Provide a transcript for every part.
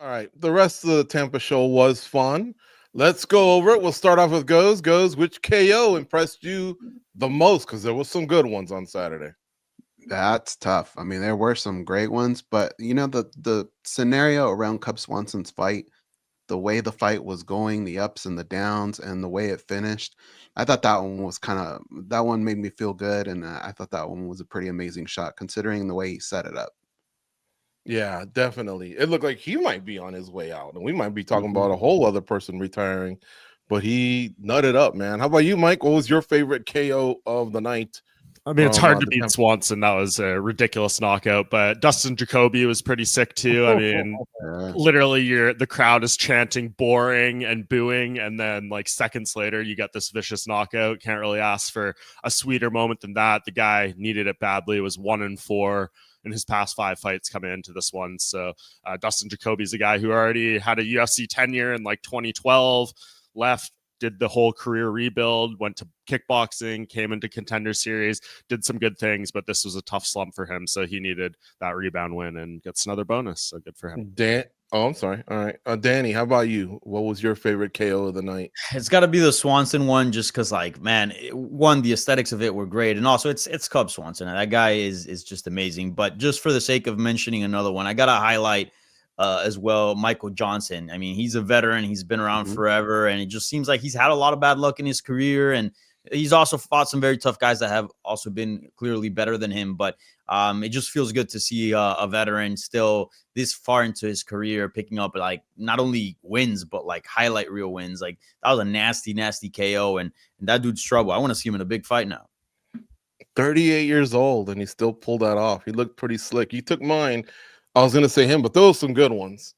All right. The rest of the Tampa show was fun. Let's go over it. We'll start off with Goes. Goes, which KO impressed you the most? Because there was some good ones on Saturday. That's tough. I mean, there were some great ones, but the scenario around Cub Swanson's fight, the way the fight was going, the ups and the downs, and the way it finished, I thought that one made me feel good, and I thought that one was a pretty amazing shot considering the way he set it up. Yeah, definitely. It looked like he might be on his way out, and we might be talking Mhm. about a whole other person retiring, but he nutted up, man. How about you, Mike? What was your favorite KO of the night? I mean, it's hard to The beat Tampa? Swanson. That was a ridiculous knockout, but Dustin Jacoby was pretty sick too. I mean, Yeah. literally the crowd is chanting boring and booing, and then like seconds later you got this vicious knockout. Can't really ask for a sweeter moment than that. The guy needed it badly. It was 1-4 in his past 5 fights coming into this one. So Dustin Jacoby is a guy who already had a UFC tenure in like 2012, left, did the whole career rebuild, went to kickboxing, came into Contender Series, did some good things, but this was a tough slump for him. So he needed that rebound win and gets another bonus. So good for him. I'm sorry. All right. Danny, how about you? What was your favorite KO of the night? It's got to be the Swanson one, just because, like, man, one, the aesthetics of it were great, and also it's Cub Swanson, and that guy is just amazing. But just for the sake of mentioning another one, I got to highlight as well Michael Johnson. I mean, he's a veteran, he's been around forever, and it just seems like he's had a lot of bad luck in his career, and he's also fought some very tough guys that have also been clearly better than him. But it just feels good to see a veteran still this far into his career picking up like not only wins, but like highlight reel wins. Like that was a nasty, nasty KO. And that dude's trouble. I want to see him in a big fight now. 38 years old, and he still pulled that off. He looked pretty slick. He took mine. I was going to say him, but those some good ones.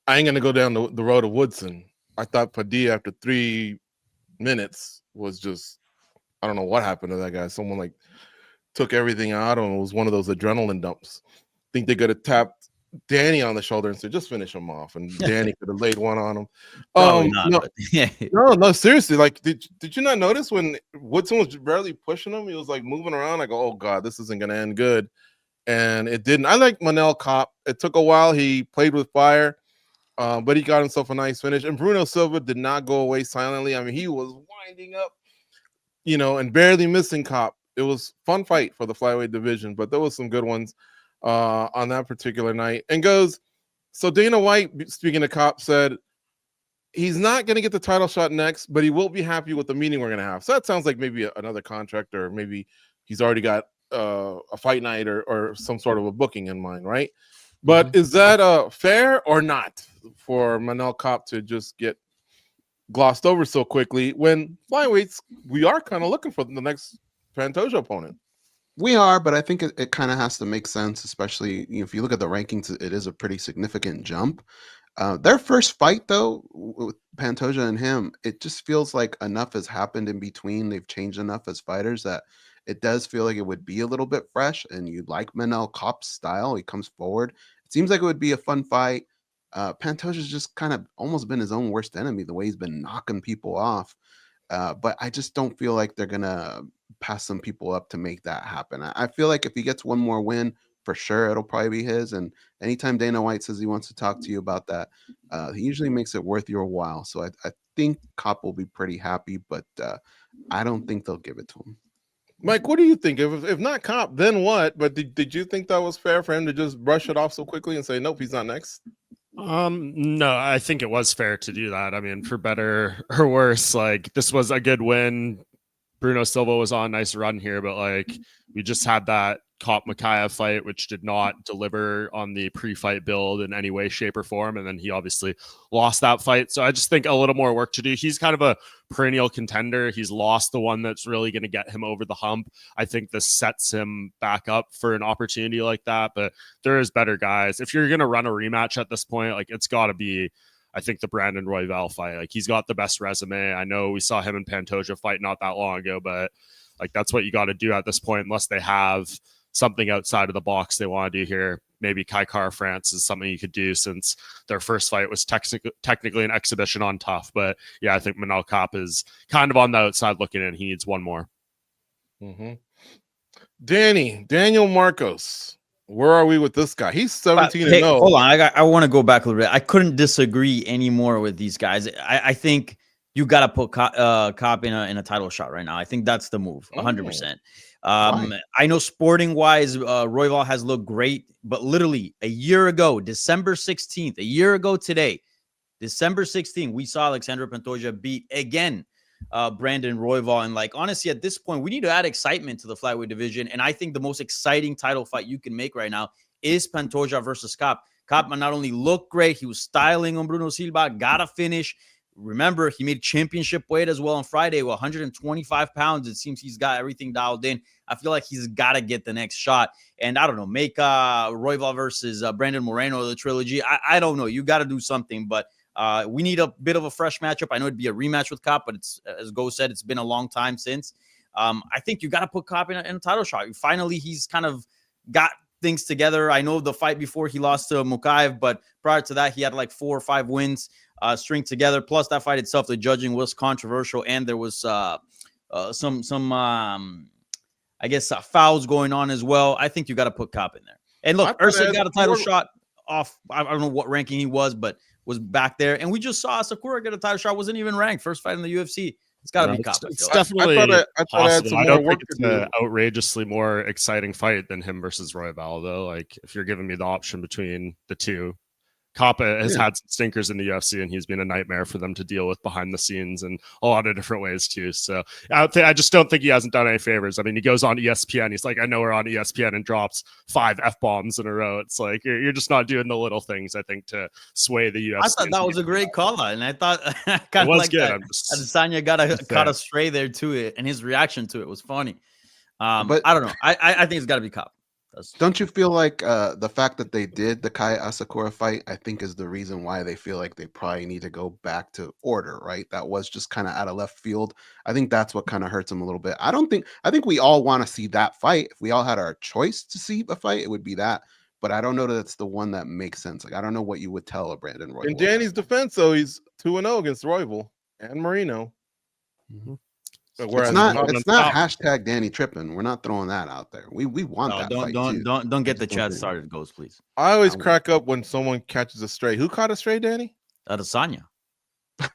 I ain't going to go down the road of Woodson. I thought Padilla, after 3 minutes, was just, I don't know what happened to that guy. Someone like took everything out, and it was one of those adrenaline dumps. I think they could have tapped Danny on the shoulder and said, just finish him off. And Danny could have laid one on him. Not, no, seriously. Like, did you not notice when Woodson was barely pushing him? He was like moving around. I go, oh God, this isn't going to end good. And it didn't. I like Manel Kape. It took a while. He played with fire, but he got himself a nice finish. And Bruno Silva did not go away silently. I mean, he was winding up, and barely missing Kape. It was a fun fight for the flyweight division, but there was some good ones on that particular night. And so Dana White, speaking of Kape, said he's not going to get the title shot next, but he will be happy with the meeting we're going to have. So that sounds like maybe another contract, or maybe he's already got a fight night or some sort of a booking in mind, right? But is that fair or not for Manel Kape to just get glossed over so quickly when flyweights, we are kind of looking for the next Pantoja opponent? We are, but I think it kind of has to make sense, especially if you look at the rankings, it is a pretty significant jump. Their first fight, though, with Pantoja and him, it just feels like enough has happened in between. They've changed enough as fighters that it does feel like it would be a little bit fresh, and you like Manel Kape's style. He comes forward. It seems like it would be a fun fight. Pantoja's just kind of almost been his own worst enemy, the way he's been knocking people off. But I just don't feel like they're going to pass some people up to make that happen. I feel like if he gets one more win, for sure, it'll probably be his. And anytime Dana White says he wants to talk to you about that, he usually makes it worth your while. So I think Kape will be pretty happy, but I don't think they'll give it to him. Mike, what do you think? If not Kape, then what? But did you think that was fair for him to just brush it off so quickly and say, nope, he's not next? No, I think it was fair to do that. I mean, for better or worse, like this was a good win. Bruno Silva was on a nice run here, but like we just had that Kape Makaev fight, which did not deliver on the pre-fight build in any way, shape, or form. And then he obviously lost that fight. So I just think a little more work to do. He's kind of a perennial contender. He's lost the one that's really going to get him over the hump. I think this sets him back up for an opportunity like that. But there is better guys. If you're going to run a rematch at this point, like it's got to be, I think, the Brandon Royval fight. Like he's got the best resume. I know we saw him and Pantoja fight not that long ago, but like that's what you got to do at this point, unless they have something outside of the box they want to do here. Maybe Kai Kara France is something you could do, since their first fight was technically an exhibition on tough. But yeah, I think Manel Kape is kind of on the outside looking in. He needs one more. Daniel Marcos. Where are we with this guy? He's 17 Hey, and 0. hold on. I want to go back a little bit. I couldn't disagree anymore with these guys. I think you got to put Cop in a title shot right now. I think that's the move, 100%. I know sporting wise, Royval has looked great, but literally a year ago, December 16th, a year ago today, December 16th, we saw Alexandre Pantoja beat again Brandon Royval. And like, honestly, at this point, we need to add excitement to the flyweight division. And I think the most exciting title fight you can make right now is Pantoja versus Cop. Cop not only looked great, he was styling on Bruno Silva, got a finish. Remember, he made championship weight as well on Friday with 125 pounds. It seems he's got everything dialed in. I feel like he's got to get the next shot. And I don't know, make Royval versus Brandon Moreno, the trilogy. I don't know. You got to do something, but we need a bit of a fresh matchup. I know it'd be a rematch with Cop, but it's, as Go said, it's been a long time since. I think you got to put Cop in a title shot. Finally, he's kind of got things together. I know the fight before he lost to Mukaev, but prior to that, he had like 4 or 5 wins string together. Plus, that fight itself, the judging was controversial, and there was some I guess fouls going on as well. I think you got to put Cop in there. And look, Usyk got a title shot off. I don't know what ranking he was, but was back there. And we just saw Sakura get a title shot. Wasn't even ranked. First fight in the UFC. It's got to be Cop. It's definitely possible. I don't think it's an outrageously more exciting fight than him versus Royval, though. Like, if you're giving me the option between the two, Kappa has had some stinkers in the UFC, and he's been a nightmare for them to deal with behind the scenes and a lot of different ways too. So I just don't think he hasn't done any favors. I mean, he goes on ESPN. He's like, I know we're on ESPN, and drops 5 F-bombs in a row. It's like, you're just not doing the little things, I think, to sway the UFC. I thought that was a great call out, and I thought kind of like good. that. Adesanya got a stray there to it, and his reaction to it was funny. But I don't know. I think it's got to be Cop. Don't you feel like the fact that they did the Kai Asakura fight, I think, is the reason why they feel like they probably need to go back to order, right? That was just kind of out of left field. I think that's what kind of hurts them a little bit. I think we all want to see that fight. If we all had our choice to see a fight, it would be that. But I don't know that it's the one that makes sense. Like, I don't know what you would tell a Brandon Royval. In Danny's defense, though, he's 2-0 against Royval and Marino. Mm-hmm. It's not hashtag Danny tripping. We're not throwing that out there. We want that. Don't get the chat started, Ghost, please. I always crack up when someone catches a stray. Who caught a stray, Danny? Adesanya.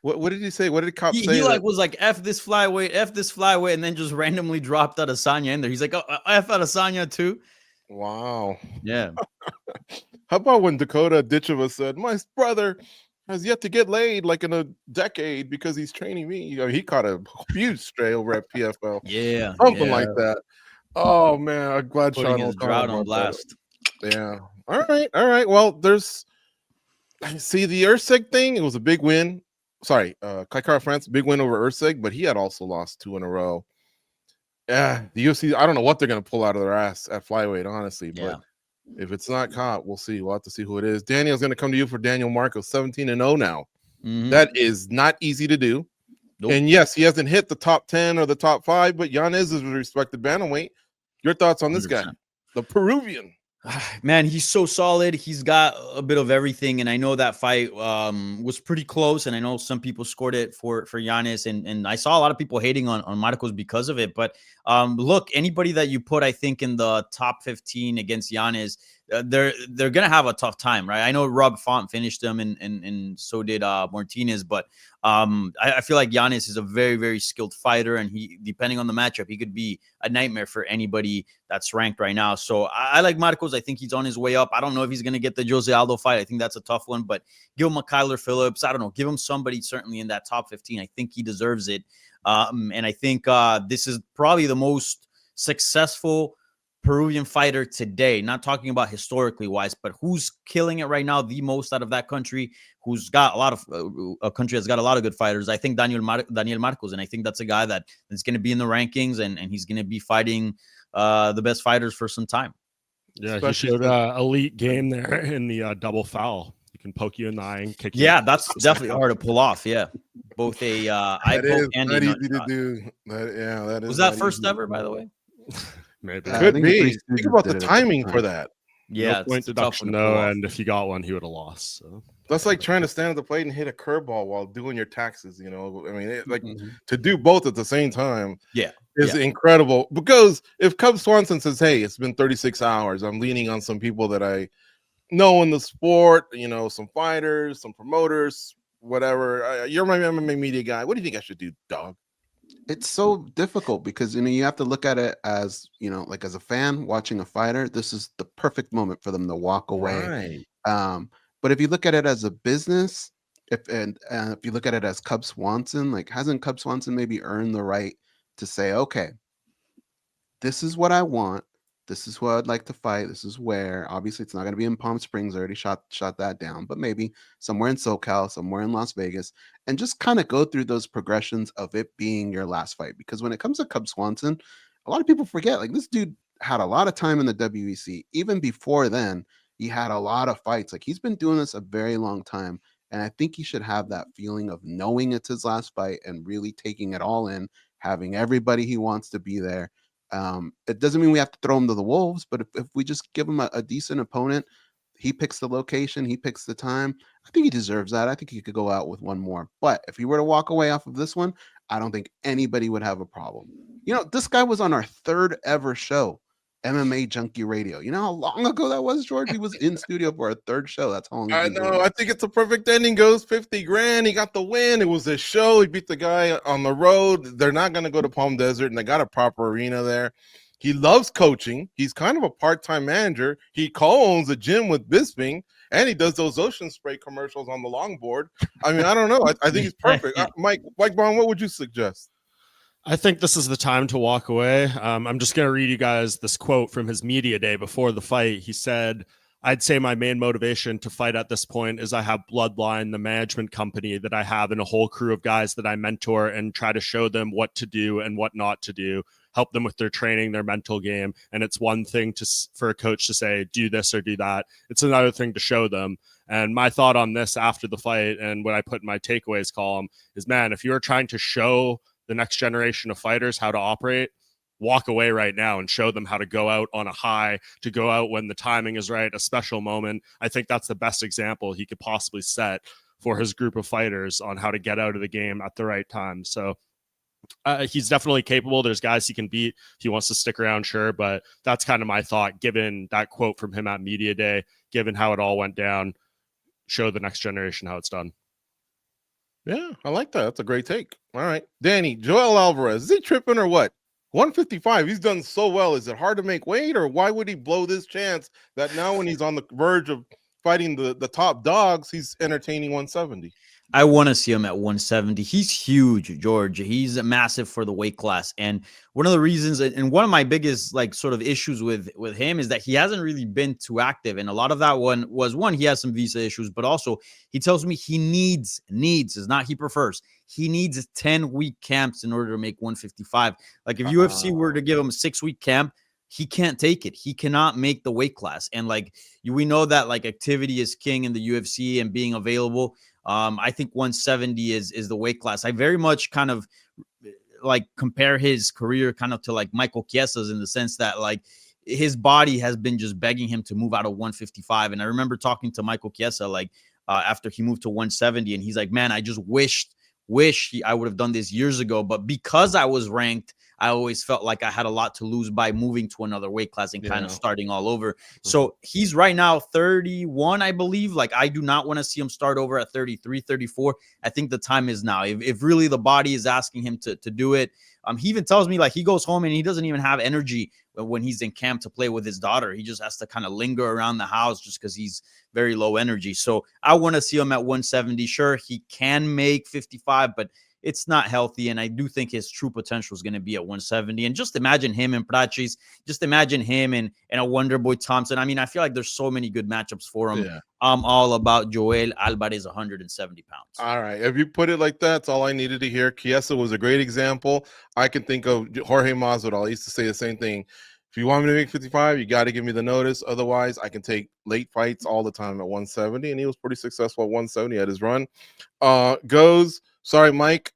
What did he say? What did Cop say? He like was like F this flyweight, and then just randomly dropped Adesanya in there. He's like, oh, F Adesanya too. Wow. Yeah. How about when Dakota Ditcheva said, my brother has yet to get laid like in a decade because he's training me. You know, he caught a huge stray over at PFL. Yeah. Something like that. Oh man, I'm glad Putting his drought on blast. That. Yeah. All right. Well, there's the Usyk thing. It was a big win. Sorry, Kai Kara France, big win over Usyk, but he had also lost 2 in a row. Yeah, the UFC, I don't know what they're gonna pull out of their ass at flyweight, honestly. But if it's not Cop, we'll see. We'll have to see who it is. Daniel's going to come to you for Daniel Marcos, 17-0 now. Mm-hmm. That is not easy to do. Nope. And yes, he hasn't hit the top 10 or the top 5, but Yanez is a respected bantamweight. Your thoughts on this 100%. Guy, the Peruvian? Man, he's so solid. He's got a bit of everything, and I know that fight was pretty close, and I know some people scored it for Yanez, and I saw a lot of people hating on Marcos because of it. But look, anybody that you put, I think, in the top 15 against Yanez, they're gonna have a tough time, right? I know Rob Font finished them, and so did Martinez, but I feel like Yanez is a very, very skilled fighter, and he, depending on the matchup, he could be a nightmare for anybody that's ranked right now. So I like Marcos. I think he's on his way up. I don't know if he's gonna get the Jose Aldo fight. I think that's a tough one, but give him a Kyler Phillips. I don't know. Give him somebody certainly in that top 15. I think he deserves it. And I think this is probably the most successful Peruvian fighter today, not talking about historically wise, but who's killing it right now the most out of that country, who's got a lot of a country that's got a lot of good fighters. I think Daniel Marcos, and I think that's a guy that is going to be in the rankings, and he's going to be fighting the best fighters for some time. Yeah, especially he showed elite game there in the double foul. You can poke you in the eye and kick you. Yeah, that's definitely hard to pull off. Yeah, both a eye poke and not a easy to do. That is. Was that first ever, by the way? Maybe. Could be. Think about the timing for that. Yeah, no point deduction, no, and if you got one, he would have lost. So that's like trying to stand at the plate and hit a curveball while doing your taxes. You know, I mean, to do both at the same time. Yeah, is incredible, because if Cub Swanson says, "Hey, it's been 36 hours. I'm leaning on some people that I know in the sport, some fighters, some promoters, whatever. You're my MMA media guy. What do you think I should do, dog?" It's so difficult because you have to look at it as like as a fan watching a fighter. This is the perfect moment for them to walk away. Right. But if you look at it as a business, if you look at it as Cub Swanson, like, hasn't Cub Swanson maybe earned the right to say, okay, this is what I want. This is what I'd like to fight. This is where. Obviously, it's not going to be in Palm Springs. I already shot that down. But maybe somewhere in SoCal, somewhere in Las Vegas, and just kind of go through those progressions of it being your last fight. Because when it comes to Cub Swanson, a lot of people forget, like, this dude had a lot of time in the WEC. Even before then, he had a lot of fights. Like, he's been doing this a very long time. And I think he should have that feeling of knowing it's his last fight and really taking it all in, having everybody he wants to be there. It doesn't mean we have to throw him to the wolves, but if we just give him a decent opponent, he picks the location, he picks the time, I think he deserves that. I think he could go out with one more. But if he were to walk away off of this one, I don't think anybody would have a problem. This guy was on our third ever show, MMA Junkie Radio. You know how long ago that was, George? He was in studio for our third show. That's how long I he's been doing know. it. I think it's a perfect ending. Goes 50 grand. He got the win. It was his show. He beat the guy on the road. They're not going to go to Palm Desert, and they got a proper arena there. He loves coaching. He's kind of a part-time manager. He co-owns a gym with Bisping, and he does those Ocean Spray commercials on the longboard. I mean, I don't know. I think he's perfect. Mike Brown, what would you suggest? I think this is the time to walk away. I'm just going to read you guys this quote from his media day before the fight. He said, "I'd say my main motivation to fight at this point is I have Bloodline, the management company that I have, and a whole crew of guys that I mentor and try to show them what to do and what not to do, help them with their training, their mental game. And it's one thing for a coach to say, do this or do that. It's another thing to show them." And my thought on this after the fight, and what I put in my takeaways column, is, man, if you're trying to show the next generation of fighters how to operate, walk away right now and show them how to go out on a high, to go out when the timing is right, a special moment. I think that's the best example he could possibly set for his group of fighters on how to get out of the game at the right time. So he's definitely capable. There's guys he can beat if he wants to stick around, sure. But that's kind of my thought, given that quote from him at media day, given how it all went down. Show the next generation how it's done. Yeah, I like that. That's a great take. All right. Danny, Joel Alvarez, is he tripping or what? 155. He's done so well. Is it hard to make weight, or why would he blow this chance that now when he's on the verge of fighting the top dogs, he's entertaining 170? I want to see him at 170. He's huge, George. He's massive for the weight class. And one of the reasons, and one of my biggest sort of issues with him, is that he hasn't really been too active. And a lot of that one, he has some visa issues, but also he tells me he needs is not he prefers. He needs 10-week camps in order to make 155. Like, if UFC were to give him a 6-week camp, he can't take it. He cannot make the weight class. And we know that activity is king in the UFC and being available. I think 170 is the weight class. I very much kind of compare his career kind of to Michael Chiesa's, in the sense that his body has been just begging him to move out of 155. And I remember talking to Michael Chiesa after he moved to 170, and he's like, man, I just wish I would have done this years ago. But because I was ranked, I always felt like I had a lot to lose by moving to another weight class and kind of starting all over. So he's right now 31, I believe. I do not want to see him start over at 33, 34. I think the time is now. If really the body is asking him to do it. He even tells me he goes home and he doesn't even have energy when he's in camp to play with his daughter. He just has to kind of linger around the house just because he's very low energy. So I want to see him at 170. Sure, he can make 55, but it's not healthy. And I do think his true potential is going to be at 170. And just imagine him and Praxis. Just imagine him and a Wonder Boy Thompson. I mean, I feel like there's so many good matchups for him. Yeah. I'm all about Joel Alvarez, 170 pounds. All right. If you put it like that, that's all I needed to hear. Chiesa was a great example. I can think of Jorge Masvidal. I used to say the same thing. If you want me to make 55, you got to give me the notice. Otherwise, I can take late fights all the time at 170. And he was pretty successful at 170 at his run.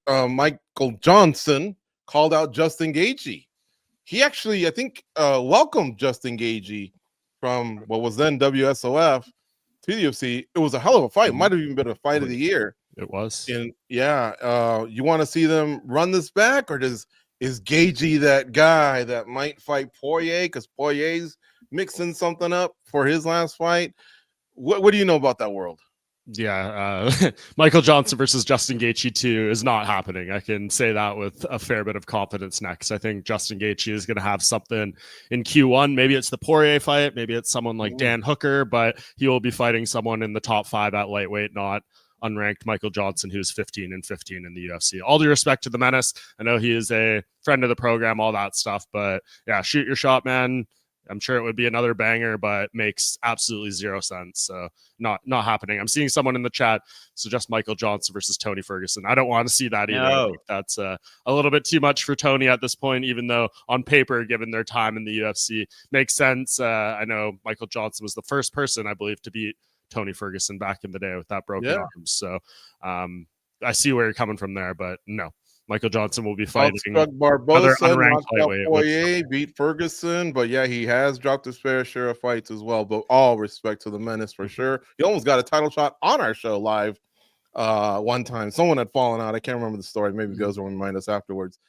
Michael Johnson called out Justin Gaethje. He actually, I think, welcomed Justin Gaethje from what was then WSOF to the UFC. It was a hell of a fight. It might have even been a fight of the year. It was. And you want to see them run this back, or is is Gaethje that guy that might fight Poirier because Poirier's mixing something up for his last fight? What do you know about that world? Yeah, Michael Johnson versus Justin Gaethje 2 is not happening. I can say that with a fair bit of confidence next. I think Justin Gaethje is going to have something in Q1. Maybe it's the Poirier fight. Maybe it's someone like Dan Hooker, but he will be fighting someone in the top 5 at lightweight, not unranked Michael Johnson, who's 15-15 in the UFC. All due respect to the Menace. I know he is a friend of the program, all that stuff, but yeah, shoot your shot, man. I'm sure it would be another banger, but makes absolutely zero sense. So not happening. I'm seeing someone in the chat suggest Michael Johnson versus Tony Ferguson. I don't want to see that either. No. That's a little bit too much for Tony at this point, even though on paper, given their time in the UFC, makes sense. I know Michael Johnson was the first person, I believe, to beat Tony Ferguson back in the day with that broken arm. So I see where you're coming from there, but no. Michael Johnson will be fighting Barbosa, knocked out Poirier, beat Ferguson, but yeah, he has dropped his fair share of fights as well. But all respect to the Menace for sure. He almost got a title shot on our show live one time. Someone had fallen out. I can't remember the story. Maybe Goes will remind us afterwards.